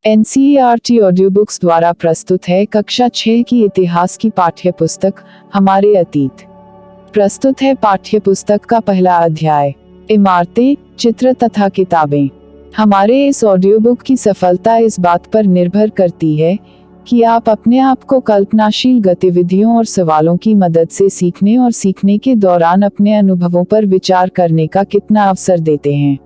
NCERT audio books द्वारा प्रस्तुत है कक्षा 6 की इतिहास की पाठ्य पुस्तक हमारे अतीत। प्रस्तुत है पाठ्य पुस्तक का पहला अध्याय, इमारतें, चित्र तथा किताबें। हमारे इस ऑडियो बुक की सफलता इस बात पर निर्भर करती है कि आप अपने आप को कल्पनाशील गतिविधियों और सवालों की मदद से सीखने और सीखने के दौरान अपने अनुभवों पर विचार करने का कितना अवसर देते हैं।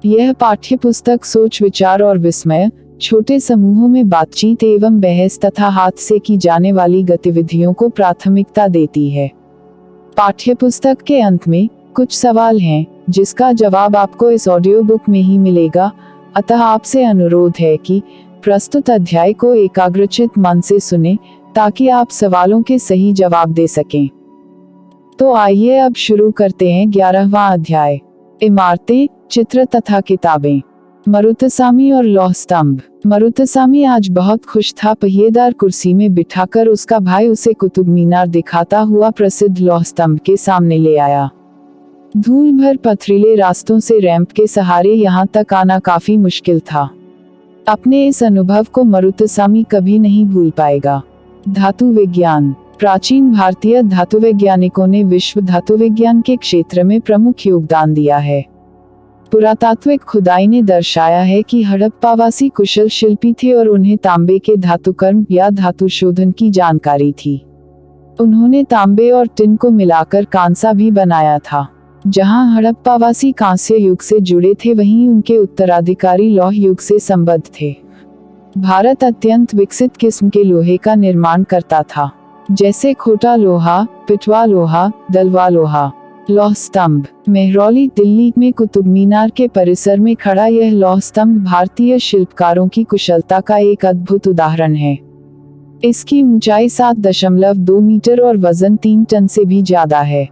यह पाठ्य पुस्तक सोच, विचार और विस्मय, छोटे समूहों में बातचीत एवं बहस तथा हाथ से की जाने वाली गतिविधियों को प्राथमिकता देती है। पाठ्य पुस्तक के अंत में कुछ सवाल हैं जिसका जवाब आपको इस ऑडियो बुक में ही मिलेगा, अतः आपसे अनुरोध है कि प्रस्तुत अध्याय को एकाग्रचित मन से सुनें ताकि आप सवालों के सही जवाब दे सकें। तो आइए अब शुरू करते हैं 11वां अध्याय, इमारतें, चित्र तथा किताबें। मरुतसामी और लौह स्तंभ। मरुतसामी आज बहुत खुश था। पहिएदार कुर्सी में बिठाकर उसका भाई उसे कुतुब मीनार दिखाता हुआ प्रसिद्ध लौह स्तंभ के सामने ले आया। धूल भर पथरीले रास्तों से रैंप के सहारे यहाँ तक आना काफी मुश्किल था। अपने इस अनुभव को मरुतसामी कभी नहीं भूल पाएगा। धातु विज्ञान। प्राचीन भारतीय धातुवैज्ञानिकों ने विश्व धातुविज्ञान के क्षेत्र में प्रमुख योगदान दिया है। पुरातात्विक खुदाई ने दर्शाया है कि हड़प्पावासी कुशल शिल्पी थे और उन्हें तांबे के धातुकर्म या धातु शोधन की जानकारी थी। उन्होंने तांबे और टिन को मिलाकर कांसा भी बनाया था। जहां हड़प्पावासी कांस्य युग से जुड़े थे, वहीं उनके उत्तराधिकारी लौह युग से संबद्ध थे। भारत अत्यंत विकसित किस्म के लोहे का निर्माण करता था, जैसे खोटा लोहा, पिटवा लोहा, दलवा लोहा। लौह स्तंभ। मेहरौली, दिल्ली में कुतुब मीनार के परिसर में खड़ा यह लौह स्तंभ भारतीय शिल्पकारों की कुशलता का एक अद्भुत उदाहरण है। इसकी ऊंचाई 7.2 मीटर और वजन 3 टन से भी ज्यादा है।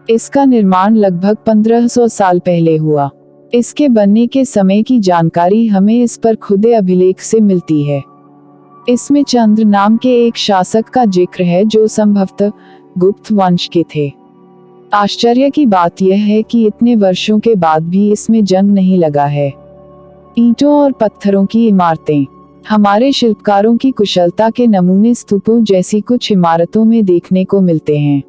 इसका निर्माण लगभग 1500 साल पहले हुआ। इसके बनने के समय की जानकारी हमें इस पर खुदे अभिलेख से मिलती है। इसमें चंद्र नाम के एक शासक का जिक्र है जो संभवतः गुप्त वंश के थे। आश्चर्य की बात यह है कि इतने वर्षों के बाद भी इसमें जंग नहीं लगा है। ईंटों और पत्थरों की इमारतें। हमारे शिल्पकारों की कुशलता के नमूने स्तूपों जैसी कुछ इमारतों में देखने को मिलते हैं।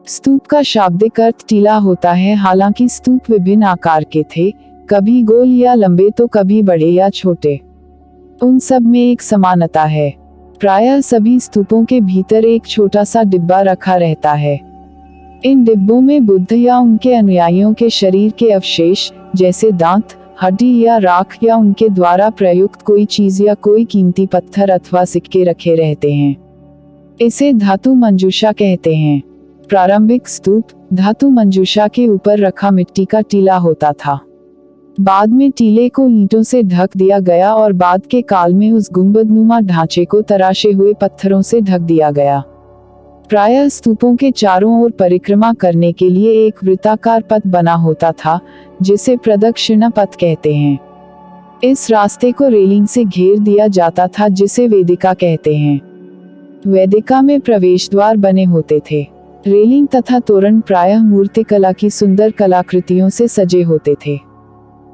स्तूप का शाब्दिक अर्थ टीला होता है। हालांकि स्तूप विभिन्न आकार के थे, कभी गोल या लंबे तो कभी बड़े या छोटे। उन सब में एक समानता है। प्रायः सभी स्तूपों के भीतर एक छोटा सा डिब्बा रखा रहता है। इन डिब्बों में बुद्ध या उनके अनुयायियों के शरीर के अवशेष जैसे दांत, हड्डी या राख या उनके द्वारा प्रयुक्त कोई चीज या कोई कीमती पत्थर अथवा सिक्के रखे रहते हैं। इसे धातु मंजूषा कहते हैं। प्रारंभिक स्तूप धातु मंजूषा के ऊपर रखा मिट्टी का टीला होता था। बाद में टीले को ईंटों से ढक दिया गया और बाद के काल में उस गुंबदनुमा ढांचे को तराशे हुए पत्थरों से ढक दिया गया। प्रायः स्तूपों के चारों ओर परिक्रमा करने के लिए एक वृत्ताकार पथ बना होता था, जिसे प्रदक्षिणा पथ कहते हैं। इस रास्ते को रेलिंग से घेर दिया जाता था, जिसे वेदिका कहते हैं। वेदिका में प्रवेश द्वार बने होते थे। रेलिंग तथा तोरण प्रायः मूर्तिकला की सुंदर कलाकृतियों से सजे होते थे।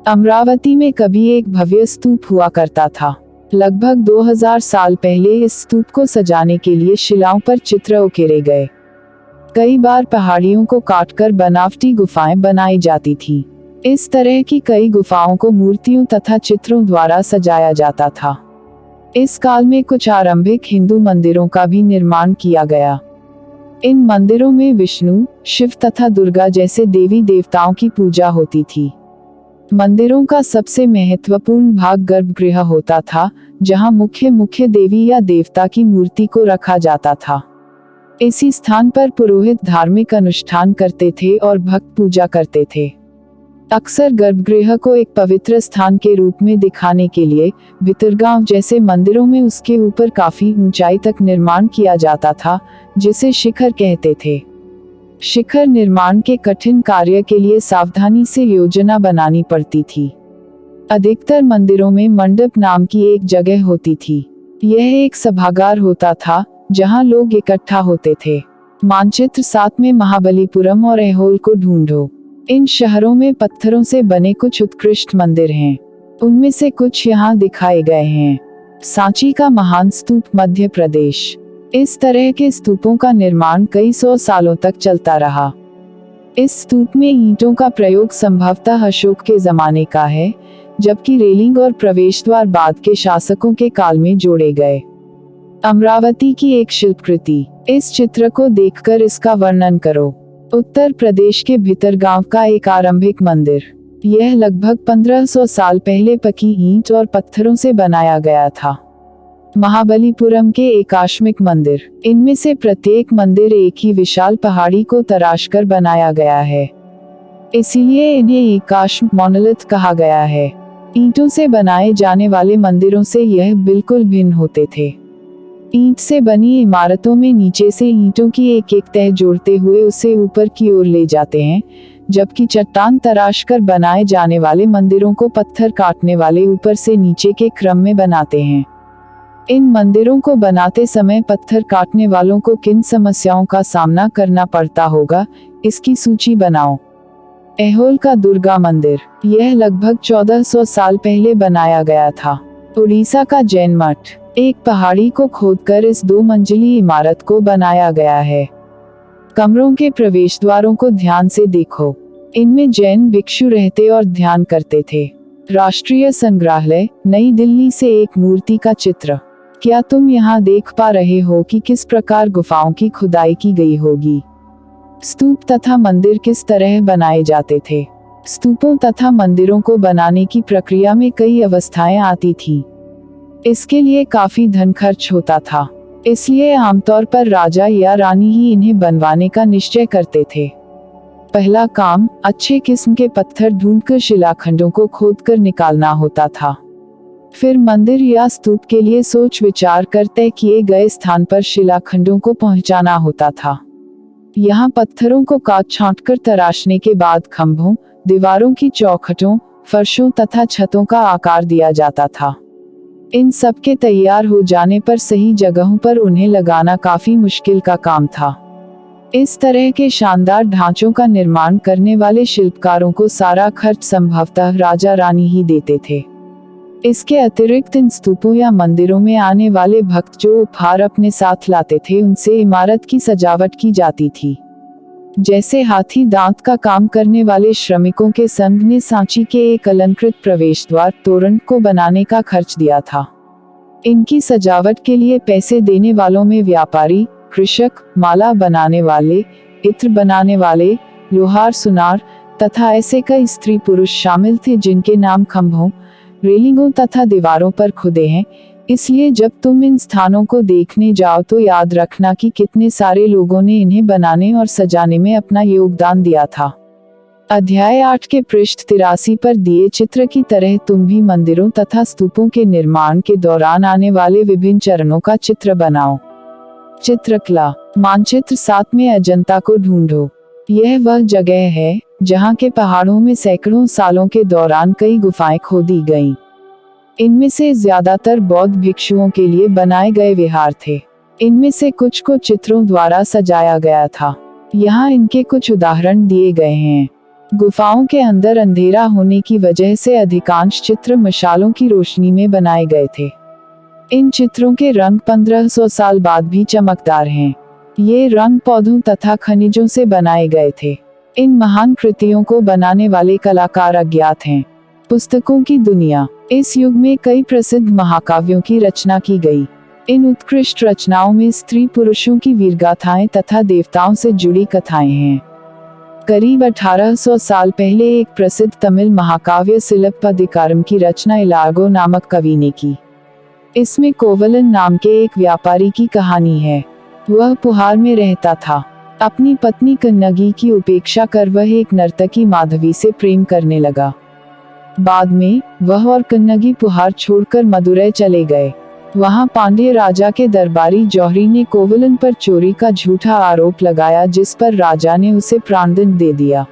अमरावती में कभी एक भव्य स्तूप हुआ करता था। लगभग 2000 साल पहले इस स्तूप को सजाने के लिए शिलाओं पर चित्र उकेरे गए। कई बार पहाड़ियों को काटकर बनावटी गुफाएं बनाई जाती थीं। इस तरह की कई गुफाओं को मूर्तियों तथा चित्रों द्वारा सजाया जाता था। इस काल में कुछ आरंभिक हिंदू मंदिरों का भी निर्माण किया गया। इन मंदिरों में विष्णु, शिव तथा दुर्गा जैसे देवी देवताओं की पूजा होती थी। मंदिरों का सबसे महत्वपूर्ण भाग गर्भगृह होता था, जहां मुख्य देवी या देवता की मूर्ति को रखा जाता था। इसी स्थान पर पुरोहित धार्मिक अनुष्ठान करते थे और भक्त पूजा करते थे। अक्सर गर्भगृह को एक पवित्र स्थान के रूप में दिखाने के लिए भितरगांव जैसे मंदिरों में उसके ऊपर काफी ऊंचाई तक निर्माण किया जाता था, जिसे शिखर कहते थे। शिखर निर्माण के कठिन कार्य के लिए सावधानी से योजना बनानी पड़ती थी। अधिकतर मंदिरों में मंडप नाम की एक जगह होती थी। यह एक सभागार होता था जहां लोग इकट्ठा होते थे। मानचित्र 7 में महाबलीपुरम और ऐहोल को ढूंढो। इन शहरों में पत्थरों से बने कुछ उत्कृष्ट मंदिर हैं। उनमें से कुछ यहाँ दिखाए गए हैं। सांची का महान स्तूप, मध्य प्रदेश। इस तरह के स्तूपों का निर्माण कई सौ सालों तक चलता रहा। इस स्तूप में ईंटों का प्रयोग संभवतः अशोक के जमाने का है, जबकि रेलिंग और प्रवेश द्वार बाद के शासकों के काल में जोड़े गए। अमरावती की एक शिल्पकृति। इस चित्र को देखकर इसका वर्णन करो। उत्तर प्रदेश के भितरगांव का एक आरंभिक मंदिर। यह लगभग 1500 साल पहले पकी ईंट और पत्थरों से बनाया गया था। महाबलीपुरम के एकाश्मिक मंदिर। इनमें से प्रत्येक मंदिर एक ही विशाल पहाड़ी को तराशकर बनाया गया है, इसीलिए इन्हें एकाश्म मोनोलिथ कहा गया है। ईंटों से बनाए जाने वाले मंदिरों से यह बिल्कुल भिन्न होते थे। ईंट से बनी इमारतों में नीचे से ईंटों की एक एक तह जोड़ते हुए उसे ऊपर की ओर ले जाते हैं, जबकि चट्टान तराशकर बनाए जाने वाले मंदिरों को पत्थर काटने वाले ऊपर से नीचे के क्रम में बनाते हैं। इन मंदिरों को बनाते समय पत्थर काटने वालों को किन समस्याओं का सामना करना पड़ता होगा, इसकी सूची बनाओ। ऐहोल का दुर्गा मंदिर। यह लगभग 1400 साल पहले बनाया गया था। उड़ीसा का जैन मठ। एक पहाड़ी को खोदकर इस 2 मंजिली इमारत को बनाया गया है। कमरों के प्रवेश द्वारों को ध्यान से देखो। इनमें जैन भिक्षु रहते और ध्यान करते थे। राष्ट्रीय संग्रहालय, नई दिल्ली से एक मूर्ति का चित्र। क्या तुम यहाँ देख पा रहे हो कि किस प्रकार गुफाओं की खुदाई की गई होगी? स्तूप तथा मंदिर किस तरह बनाए जाते थे? स्तूपों तथा मंदिरों को बनाने की प्रक्रिया में कई अवस्थाएं आती थीं। इसके लिए काफी धन खर्च होता था, इसलिए आमतौर पर राजा या रानी ही इन्हें बनवाने का निश्चय करते थे। पहला काम, अच्छे किस्म के पत्थर ढूंढकर शिलाखंडों को खोदकर निकालना होता था। फिर मंदिर या स्तूप के लिए सोच विचार कर तय किए गए स्थान पर शिलाखंडों को पहुंचाना होता था। यहाँ पत्थरों को काट छांटकर तराशने के बाद खंभों, दीवारों की चौखटों, फर्शों तथा छतों का आकार दिया जाता था। इन सब के तैयार हो जाने पर सही जगहों पर उन्हें लगाना काफी मुश्किल का काम था। इस तरह के शानदार ढांचों का निर्माण करने वाले शिल्पकारों को सारा खर्च संभवतः राजा रानी ही देते थे। इसके अतिरिक्त इन स्तूपों या मंदिरों में आने वाले भक्त जो उपहार अपने साथ लाते थे, उनसे इमारत की सजावट की जाती थी। जैसे हाथी दांत का काम करने वाले श्रमिकों के संघ ने सांची के एक अलंकृत प्रवेश द्वार तोरण को बनाने का खर्च दिया था। इनकी सजावट के लिए पैसे देने वालों में व्यापारी, कृषक, माला बनाने वाले, इत्र बनाने वाले, लोहार, सुनार तथा ऐसे कई स्त्री पुरुष शामिल थे जिनके नाम खंभों, रेलिंगों तथा दीवारों पर खुदे हैं। इसलिए जब तुम इन स्थानों को देखने जाओ तो याद रखना कि कितने सारे लोगों ने इन्हें बनाने और सजाने में अपना योगदान दिया था। अध्याय 8 के पृष्ठ 83 पर दिए चित्र की तरह तुम भी मंदिरों तथा स्तूपों के निर्माण के दौरान आने वाले विभिन्न चरणों का चित्र बनाओ। चित्रकला। मानचित्र 7 में अजंता को ढूंढो। यह वह जगह है जहाँ के पहाड़ों में सैकड़ों सालों के दौरान कई गुफाएं खोदी गईं। इनमें से ज्यादातर बौद्ध भिक्षुओं के लिए बनाए गए विहार थे। इनमें से कुछ को चित्रों द्वारा सजाया गया था। यहाँ इनके कुछ उदाहरण दिए गए हैं। गुफाओं के अंदर अंधेरा होने की वजह से अधिकांश चित्र मशालों की रोशनी में बनाए गए थे। इन चित्रों के रंग 1500 साल बाद भी चमकदार हैं। ये रंग पौधों तथा खनिजों से बनाए गए थे। इन महान कृतियों को बनाने वाले कलाकार अज्ञात हैं। पुस्तकों की दुनिया। इस युग में कई प्रसिद्ध महाकाव्यों की रचना की गई। इन उत्कृष्ट रचनाओं में स्त्री पुरुषों की वीरगाथाएं तथा देवताओं से जुड़ी कथाएं हैं। करीब 1800 साल पहले एक प्रसिद्ध तमिल महाकाव्य सिलप्पदिकारम की रचना इलागो नामक कवि ने की। इसमें कोवलन नाम के एक व्यापारी की कहानी है। वह पुहार में रहता था। अपनी पत्नी कन्नगी की उपेक्षा कर वह एक नर्तकी माधवी से प्रेम करने लगा। बाद में वह और कन्नगी पुहार छोड़कर मदुरै चले गए। वहां पांड्य राजा के दरबारी जौहरी ने कोवलन पर चोरी का झूठा आरोप लगाया, जिस पर राजा ने उसे प्राणदंड दे दिया।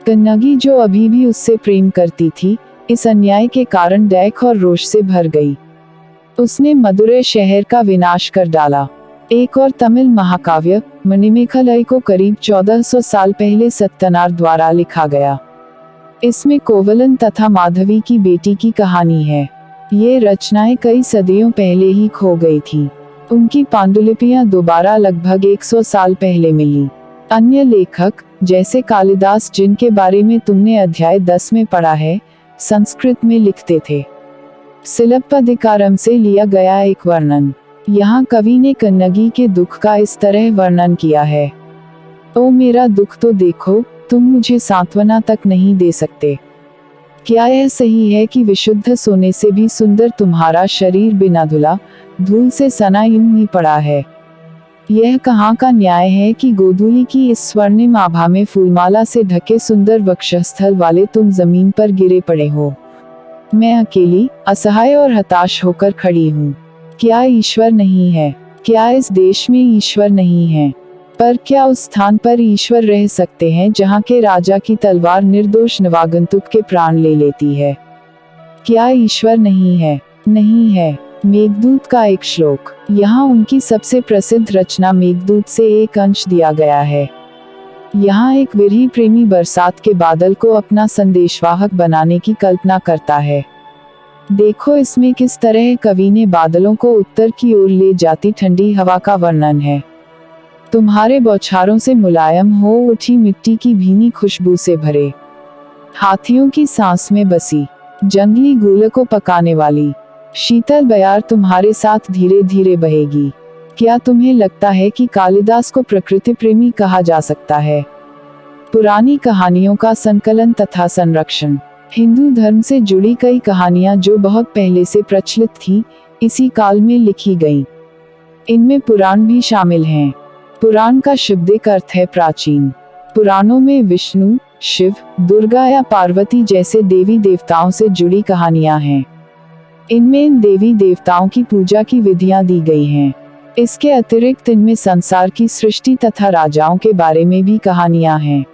कन्नगी, जो अभी भी उससे प्रेम करती थी, इस अन्याय के कारण दैख और रोष से भर गई। उसने मदुरै शहर का विनाश कर डाला। एक और तमिल महाकाव्य मणिमेखलाई को करीब 1400 साल पहले सत्यनार द्वारा लिखा गया। इसमें कोवलन तथा माधवी की बेटी की कहानी है। ये रचनाएं कई सदियों पहले ही खो गई थी। उनकी पांडुलिपियां दोबारा लगभग 100 साल पहले मिली। अन्य लेखक जैसे कालिदास, जिनके बारे में तुमने अध्याय 10 में पढ़ा है, संस्कृत में लिखते थे। सिलप्पदिकारम से लिया गया एक वर्णन। यहाँ कवि ने कन्नगी के दुख का इस तरह वर्णन किया है। ओ मेरा दुख तो देखो, तुम मुझे सांत्वना तक नहीं दे सकते। क्या यह सही है कि विशुद्ध सोने से भी सुंदर तुम्हारा शरीर बिना धुला, धूल से सना यूं ही पड़ा है। यह कहाँ का न्याय है कि गोधूली की इस स्वर्णिम आभा में फूलमाला से ढके सुंदर वक्षस्थल वाले तुम जमीन पर गिरे पड़े हो। मैं अकेली, असहाय और हताश होकर खड़ी हूँ। क्या ईश्वर नहीं है? क्या इस देश में ईश्वर नहीं है? पर क्या उस स्थान पर ईश्वर रह सकते हैं जहाँ के राजा की तलवार निर्दोष नवागंतुक के प्राण ले लेती है? क्या ईश्वर नहीं है? नहीं है। मेघदूत का एक श्लोक। यहाँ उनकी सबसे प्रसिद्ध रचना मेघदूत से एक अंश दिया गया है। यहाँ एक विरही प्रेमी बरसात के बादल को अपना संदेशवाहक बनाने की कल्पना करता है। देखो इसमें किस तरह कवि ने बादलों को उत्तर की ओर ले जाती ठंडी हवा का वर्णन है। तुम्हारे बौछारों से मुलायम हो उठी मिट्टी की भीनी खुशबू से भरे, हाथियों की सांस में बसी, जंगली गूल को पकाने वाली शीतल बयार तुम्हारे साथ धीरे धीरे बहेगी। क्या तुम्हें लगता है कि कालिदास को प्रकृति प्रेमी कहा जा सकता है? पुरानी कहानियों का संकलन तथा संरक्षण। हिंदू धर्म से जुड़ी कई कहानियां जो बहुत पहले से प्रचलित थी, इसी काल में लिखी गईं। इनमें पुराण भी शामिल हैं। पुराण का शाब्दिक अर्थ है प्राचीन। पुराणों में विष्णु, शिव, दुर्गा या पार्वती जैसे देवी देवताओं से जुड़ी कहानियां हैं। इनमें इन देवी देवताओं की पूजा की विधियां दी गई हैं। इसके अतिरिक्त इनमें संसार की सृष्टि तथा राजाओं के बारे में भी कहानियां हैं।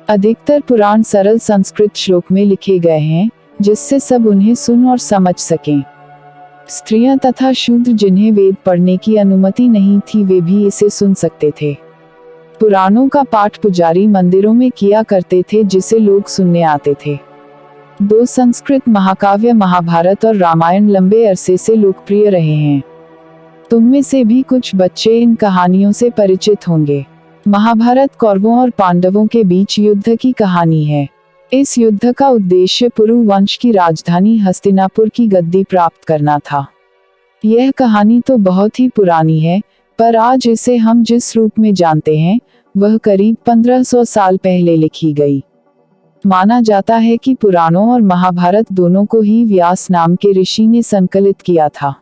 अधिकतर पुराण सरल संस्कृत श्लोक में लिखे गए हैं, जिससे सब उन्हें सुन और समझ सकें। स्त्रियां तथा शूद्र जिन्हें वेद पढ़ने की अनुमति नहीं थी, वे भी इसे सुन सकते थे। पुराणों का पाठ पुजारी मंदिरों में किया करते थे, जिसे लोग सुनने आते थे। 2 संस्कृत महाकाव्य महाभारत और रामायण लंबे अरसे से लोकप्रिय रहे हैं। तुम में से भी कुछ बच्चे इन कहानियों से परिचित होंगे। महाभारत कौरवों और पांडवों के बीच युद्ध की कहानी है। इस युद्ध का उद्देश्य पुरु वंश की राजधानी हस्तिनापुर की गद्दी प्राप्त करना था। यह कहानी तो बहुत ही पुरानी है, पर आज इसे हम जिस रूप में जानते हैं, वह करीब 1500 साल पहले लिखी गई। माना जाता है कि पुराणों और महाभारत दोनों को ही व्यास नाम के ऋषि ने संकलित किया था।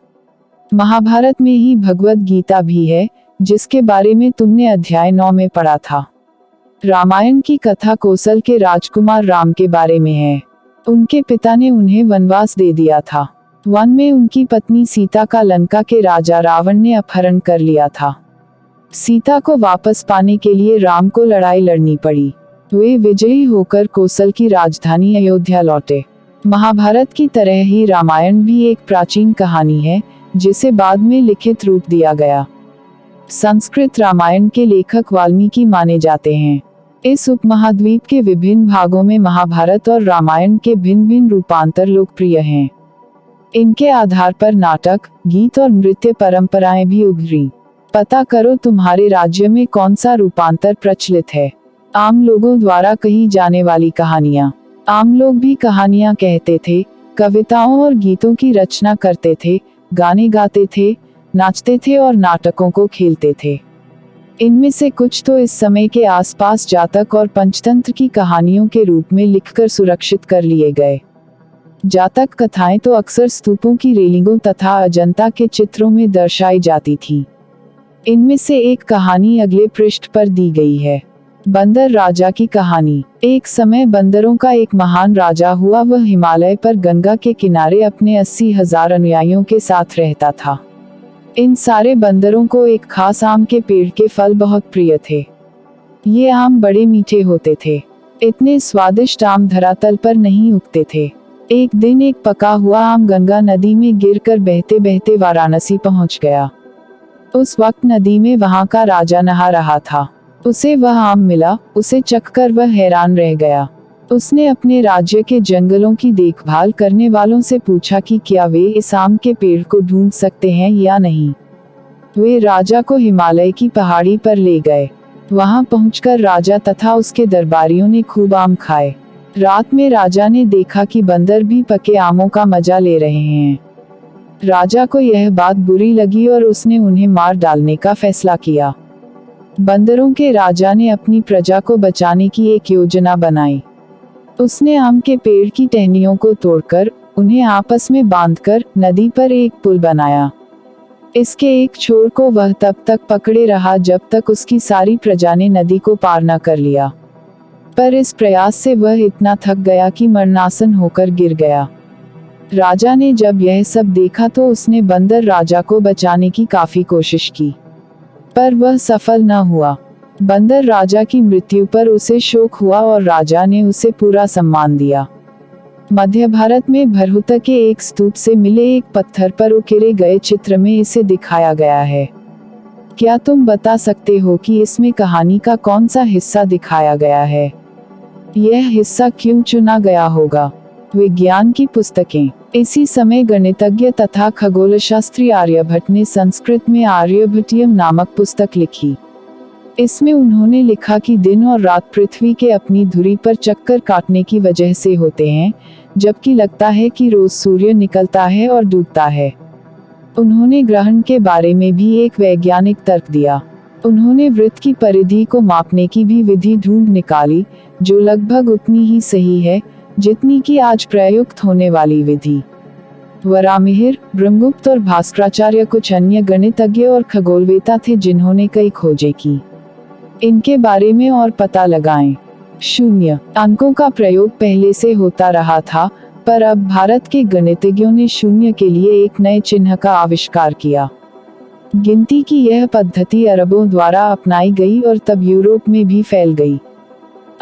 महाभारत में ही भगवद गीता भी है, जिसके बारे में तुमने अध्याय 9 में पढ़ा था। रामायण की कथा कौशल के राजकुमार राम के बारे में है। उनके पिता ने उन्हें वनवास दे दिया था। वन में उनकी पत्नी सीता का लंका के राजा रावण ने अपहरण कर लिया था। सीता को वापस पाने के लिए राम को लड़ाई लड़नी पड़ी। वे विजयी होकर कौशल की राजधानी अयोध्या लौटे। महाभारत की तरह ही रामायण भी एक प्राचीन कहानी है, जिसे बाद में लिखित रूप दिया गया। संस्कृत रामायण के लेखक वाल्मीकि माने जाते हैं। इस उपमहाद्वीप के विभिन्न भागों में महाभारत और रामायण के भिन्न भिन्न रूपांतर लोकप्रिय हैं। इनके आधार पर नाटक, गीत और नृत्य परंपराएं भी उभरी। पता करो तुम्हारे राज्य में कौन सा रूपांतर प्रचलित है। आम लोगों द्वारा कही जाने वाली कहानियां। आम लोग भी कहानियां कहते थे, कविताओं और गीतों की रचना करते थे, गाने गाते थे, नाचते थे और नाटकों को खेलते थे। इनमें से कुछ तो इस समय के आसपास जातक और पंचतंत्र की कहानियों के रूप में लिखकर सुरक्षित कर लिए गए। जातक कथाएं तो अक्सर स्तूपों की रेलिंगों तथा अजंता के चित्रों में दर्शाई जाती थी। इनमें से एक कहानी अगले पृष्ठ पर दी गई है। बंदर राजा की कहानी। एक समय बंदरों का एक महान राजा हुआ। वह हिमालय पर गंगा के किनारे अपने 80,000 अनुयायियों के साथ रहता था। इन सारे बंदरों को एक खास आम के पेड़ के फल बहुत प्रिय थे। ये आम बड़े मीठे होते थे। इतने स्वादिष्ट आम धरातल पर नहीं उगते थे। एक दिन एक पका हुआ आम गंगा नदी में गिरकर बहते बहते वाराणसी पहुंच गया। उस वक्त नदी में वहां का राजा नहा रहा था। उसे वह आम मिला। उसे चखकर वह हैरान रह गया। उसने अपने राज्य के जंगलों की देखभाल करने वालों से पूछा कि क्या वे इस आम के पेड़ को ढूंढ सकते हैं या नहीं। वे राजा को हिमालय की पहाड़ी पर ले गए। वहां पहुंचकर राजा तथा उसके दरबारियों ने खूब आम खाए। रात में राजा ने देखा कि बंदर भी पके आमों का मजा ले रहे हैं। राजा को यह बात बुरी लगी और उसने उन्हें मार डालने का फैसला किया। बंदरों के राजा ने अपनी प्रजा को बचाने की एक योजना बनाई। उसने आम के पेड़ की टहनियों को तोड़कर उन्हें आपस में बांधकर नदी पर एक पुल बनाया। इसके एक छोर को वह तब तक पकड़े रहा जब तक उसकी सारी प्रजा ने नदी को पार न कर लिया। पर इस प्रयास से वह इतना थक गया कि मरणासन होकर गिर गया। राजा ने जब यह सब देखा तो उसने बंदर राजा को बचाने की काफी कोशिश की, पर वह सफल न हुआ। बंदर राजा की मृत्यु पर उसे शोक हुआ और राजा ने उसे पूरा सम्मान दिया। मध्य भारत में भरहुत के एक स्तूप से मिले एक पत्थर पर उकेरे गए चित्र में इसे दिखाया गया है। क्या तुम बता सकते हो कि इसमें कहानी का कौन सा हिस्सा दिखाया गया है? यह हिस्सा क्यों चुना गया होगा? विज्ञान की पुस्तकें। इसी समय गणितज्ञ तथा खगोलशास्त्री आर्यभट्ट ने संस्कृत में आर्यभट्टियम नामक पुस्तक लिखी। इसमें उन्होंने लिखा कि दिन और रात पृथ्वी के अपनी धुरी पर चक्कर काटने की वजह से होते हैं, जबकि लगता है कि रोज सूर्य निकलता है और डूबता है। उन्होंने ग्रहण के बारे में भी एक वैज्ञानिक तर्क दिया। उन्होंने वृत्त की परिधि को मापने की भी विधि ढूंढ निकाली, जो लगभग उतनी ही सही है जितनी कि आज प्रयुक्त होने वाली विधि। वराहमिहिर, ब्रह्मगुप्त और भास्कराचार्य कुछ अन्य गणितज्ञ और खगोलवेता थे जिन्होंने कई खोजें की। इनके बारे में और पता लगाएं। 0 अंकों का प्रयोग पहले से होता रहा था, पर अब भारत के गणितज्ञों ने 0 के लिए एक नए चिन्ह का आविष्कार किया। गिनती की यह पद्धति अरबों द्वारा अपनाई गई और तब यूरोप में भी फैल गई।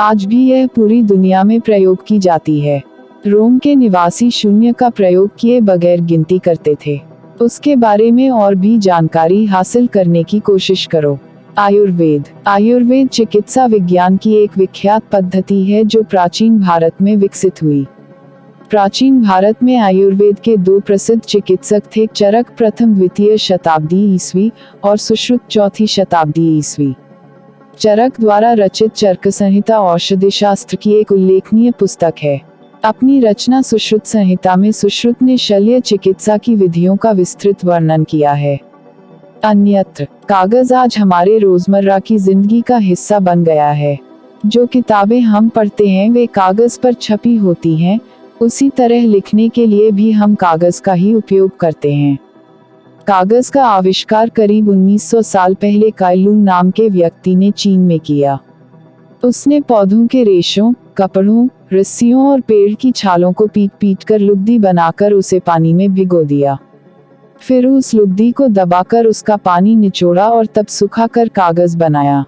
आज भी यह पूरी दुनिया में प्रयोग की जाती है। रोम के निवासी 0 का प्रयोग किए बगैर गिनती करते थे। उसके बारे में और भी जानकारी हासिल करने की कोशिश करो। आयुर्वेद चिकित्सा विज्ञान की एक विख्यात पद्धति है जो प्राचीन भारत में विकसित हुई। प्राचीन भारत में आयुर्वेद के 2 प्रसिद्ध चिकित्सक थे, चरक प्रथम द्वितीय शताब्दी ईस्वी और सुश्रुत चौथी शताब्दी ईस्वी। चरक द्वारा रचित चरक संहिता औषधि शास्त्र की एक उल्लेखनीय पुस्तक है। अपनी रचना सुश्रुत संहिता में सुश्रुत ने शल्य चिकित्सा की विधियों का विस्तृत वर्णन किया है। अन्यत्र कागज आज हमारे रोजमर्रा की जिंदगी का हिस्सा बन गया है। जो किताबें हम पढ़ते हैं वे कागज पर छपी होती हैं, उसी तरह लिखने के लिए भी हम कागज का ही उपयोग करते हैं। कागज का आविष्कार करीब 1900 साल पहले काई लुंग नाम के व्यक्ति ने चीन में किया। उसने पौधों के रेशों, कपड़ों, रस्सियों और पेड़ की छालों को पीट कर लुगदी बनाकर उसे पानी में भिगो दिया। फिर उस लुगदी को दबाकर उसका पानी निचोड़ा और तब सुखाकर कागज बनाया।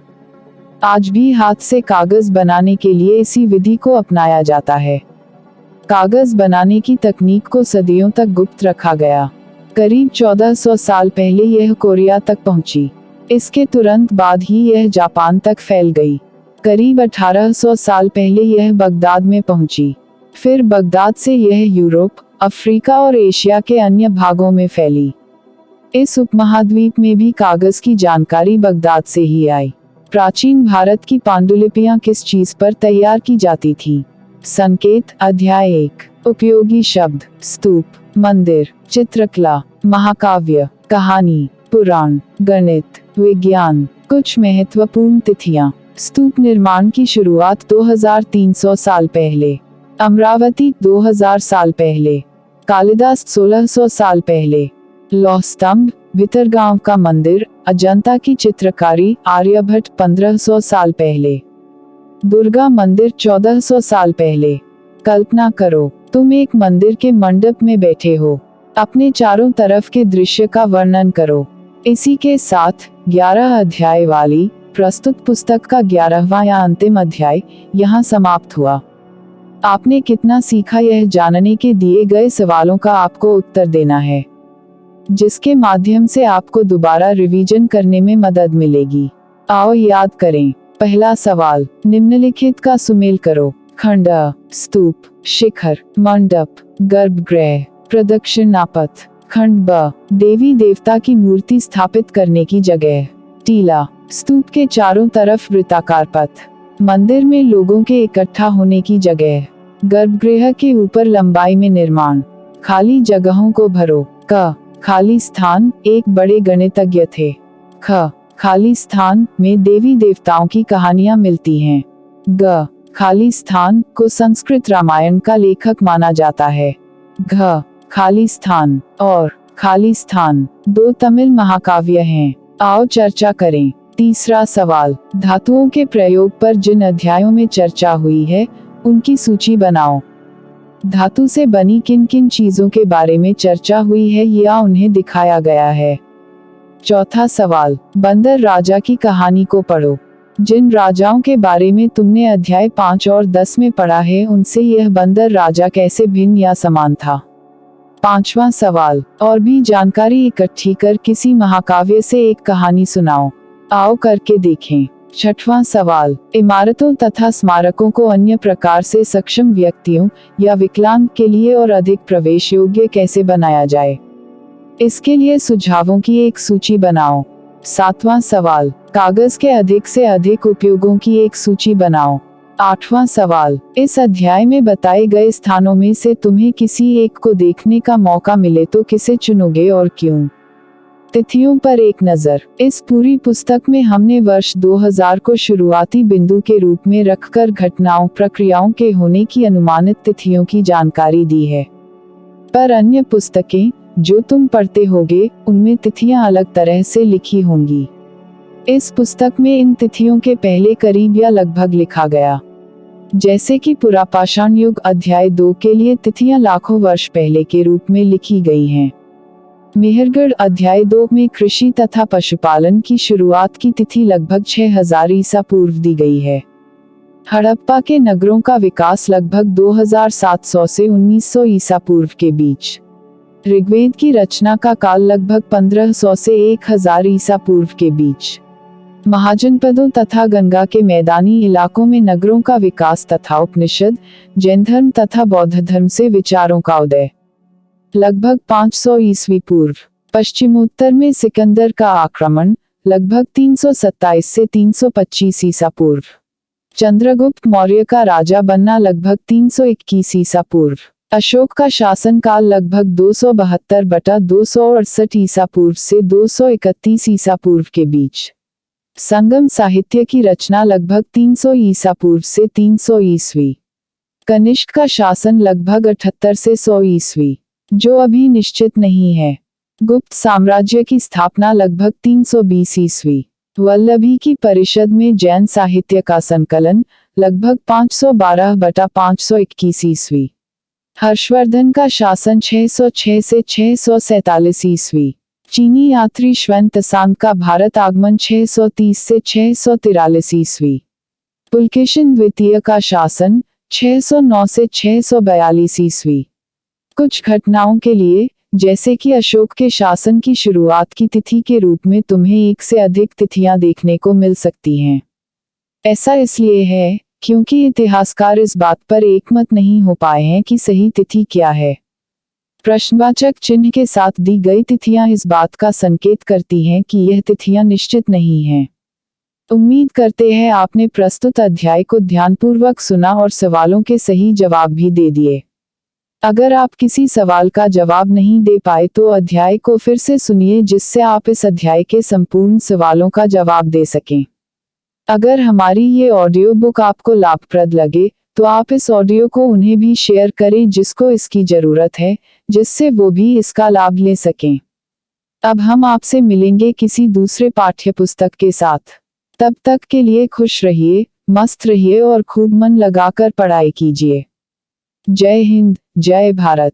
आज भी हाथ से कागज बनाने के लिए इसी विधि को अपनाया जाता है। कागज बनाने की तकनीक को सदियों तक गुप्त रखा गया। करीब 1400 साल पहले यह कोरिया तक पहुंची। इसके तुरंत बाद ही यह जापान तक फैल गई। करीब 1800 साल पहले यह बगदाद में पहुंची। फिर बगदाद से यह यूरोप, अफ्रीका और एशिया के अन्य भागों में फैली। इस उपमहाद्वीप में भी कागज की जानकारी बगदाद से ही आई। प्राचीन भारत की पांडुलिपियां किस चीज पर तैयार की जाती थी? संकेत। अध्याय 1। उपयोगी शब्द। स्तूप, मंदिर, चित्रकला, महाकाव्य, कहानी, पुराण, गणित, विज्ञान। कुछ महत्वपूर्ण तिथियां। स्तूप निर्माण की शुरुआत 2300 साल पहले। अमरावती 2000 साल पहले। कालिदास 1600 साल पहले। लौह स्तंभ, भितरगांव का मंदिर, अजंता की चित्रकारी, आर्यभट्ट 1500 साल पहले। दुर्गा मंदिर 1400 साल पहले। कल्पना करो, तुम एक मंदिर के मंडप में बैठे हो। अपने चारों तरफ के दृश्य का वर्णन करो। इसी के साथ 11 अध्याय वाली प्रस्तुत पुस्तक का 11वां या अंतिम अध्याय यहाँ समाप्त हुआ। आपने कितना सीखा यह जानने के दिए गए सवालों का आपको उत्तर देना है, जिसके माध्यम से आपको दोबारा रिवीजन करने में मदद मिलेगी। आओ याद करें। पहला सवाल, निम्नलिखित का सुमेल करो। खंड अ, स्तूप, शिखर, मंडप, गर्भगृह, प्रदक्षिणा पथ। खंड ब, देवी देवता की मूर्ति स्थापित करने की जगह। टीला, स्तूप के चारों तरफ वृत्ताकार पथ। मंदिर में लोगों के इकट्ठा होने की जगह। गर्भगृह के ऊपर लंबाई में निर्माण। खाली जगहों को भरो। क, खाली स्थान, एक बड़े गणितज्ञ थे। ख, खाली स्थान में देवी देवताओं की कहानियां मिलती हैं। ग, खाली स्थान को संस्कृत रामायण का लेखक माना जाता है। घ, खाली स्थान और खाली स्थान दो तमिल महाकाव्य हैं। आओ चर्चा करें। तीसरा सवाल, धातुओं के प्रयोग पर जिन अध्यायों में चर्चा हुई है उनकी सूची बनाओ। धातु से बनी किन किन चीजों के बारे में चर्चा हुई है या उन्हें दिखाया गया है। चौथा सवाल, बंदर राजा की कहानी को पढ़ो। जिन राजाओं के बारे में तुमने अध्याय 5 और 10 में पढ़ा है उनसे यह बंदर राजा कैसे भिन्न या समान था। पांचवा सवाल, और भी जानकारी इकट्ठी कर किसी महाकाव्य से एक कहानी सुनाओ। आओ करके देखें। छठवां सवाल, इमारतों तथा स्मारकों को अन्य प्रकार से सक्षम व्यक्तियों या विकलांग के लिए और अधिक प्रवेश योग्य कैसे बनाया जाए, इसके लिए सुझावों की एक सूची बनाओ। सातवां सवाल, कागज के अधिक से अधिक उपयोगों की एक सूची बनाओ। आठवां सवाल, इस अध्याय में बताए गए स्थानों में से तुम्हें किसी एक को देखने का मौका मिले तो किसे चुनोगे और क्यों। तिथियों पर एक नजर। इस पूरी पुस्तक में हमने वर्ष 2000 को शुरुआती बिंदु के रूप में रखकर घटनाओं प्रक्रियाओं के होने की अनुमानित तिथियों की जानकारी दी है। पर अन्य पुस्तकें जो तुम पढ़ते होगे उनमें तिथियां अलग तरह से लिखी होंगी। इस पुस्तक में इन तिथियों के पहले करीब या लगभग लिखा गया। जैसे कि पुरापाषाण युग अध्याय 2 के लिए तिथियां लाखों वर्ष पहले के रूप में लिखी गई हैं। मेहरगढ़ अध्याय 2 में कृषि तथा पशुपालन की शुरुआत की तिथि लगभग 6000 ईसा पूर्व दी गई है। हड़प्पा के नगरों का विकास लगभग 2700 से 1900 ईसा पूर्व के बीच। ऋग्वेद की रचना का काल लगभग 1500 से 1000 ईसा पूर्व के बीच। महाजनपदों तथा गंगा के मैदानी इलाकों में नगरों का विकास तथा उपनिषद, जैन धर्म तथा बौद्ध धर्म से विचारों का उदय लगभग 500 ईस्वी पूर्व। पश्चिमोत्तर में सिकंदर का आक्रमण लगभग 327 से 325 ईसा पूर्व। चंद्रगुप्त मौर्य का राजा बनना लगभग 321 ईसा पूर्व। अशोक का शासन काल लगभग 272/268 ईसा पूर्व से 231 ईसा पूर्व के बीच। संगम साहित्य की रचना लगभग 300 ईसा पूर्व से 300 ईस्वी। कनिष्क का शासन लगभग 78 से 100 ईस्वी, जो अभी निश्चित नहीं है। गुप्त साम्राज्य की स्थापना लगभग 320 ईस्वी। वल्लभी की परिषद में जैन साहित्य का संकलन लगभग 512/521 ईस्वी। हर्षवर्धन का शासन 606 से 647 ईस्वी। चीनी यात्री श्वेन त्सांग का भारत आगमन 630 से 643 ईस्वी। पुलकेशिन द्वितीय का शासन 609 से 642 ईस्वी। कुछ घटनाओं के लिए, जैसे कि अशोक के शासन की शुरुआत की तिथि के रूप में तुम्हें एक से अधिक तिथियां देखने को मिल सकती हैं। ऐसा इसलिए है क्योंकि इतिहासकार इस बात पर एकमत नहीं हो पाए हैं कि सही तिथि क्या है। प्रश्नवाचक चिन्ह के साथ दी गई तिथियां इस बात का संकेत करती हैं कि यह तिथियां निश्चित नहीं हैं। उम्मीद करते हैं आपने प्रस्तुत अध्याय को ध्यानपूर्वक सुना और सवालों के सही जवाब भी दे दिए। अगर आप किसी सवाल का जवाब नहीं दे पाए तो अध्याय को फिर से सुनिए जिससे आप इस अध्याय के संपूर्ण सवालों का जवाब दे सकें। अगर हमारी ये ऑडियो बुक आपको लाभप्रद लगे तो आप इस ऑडियो को उन्हें भी शेयर करें जिसको इसकी जरूरत है, जिससे वो भी इसका लाभ ले सकें। अब हम आपसे मिलेंगे किसी दूसरे पाठ्य पुस्तक के साथ। तब तक के लिए खुश रहिए, मस्त रहिए और खूब मन लगाकर पढ़ाई कीजिए। जय हिंद, जय भारत।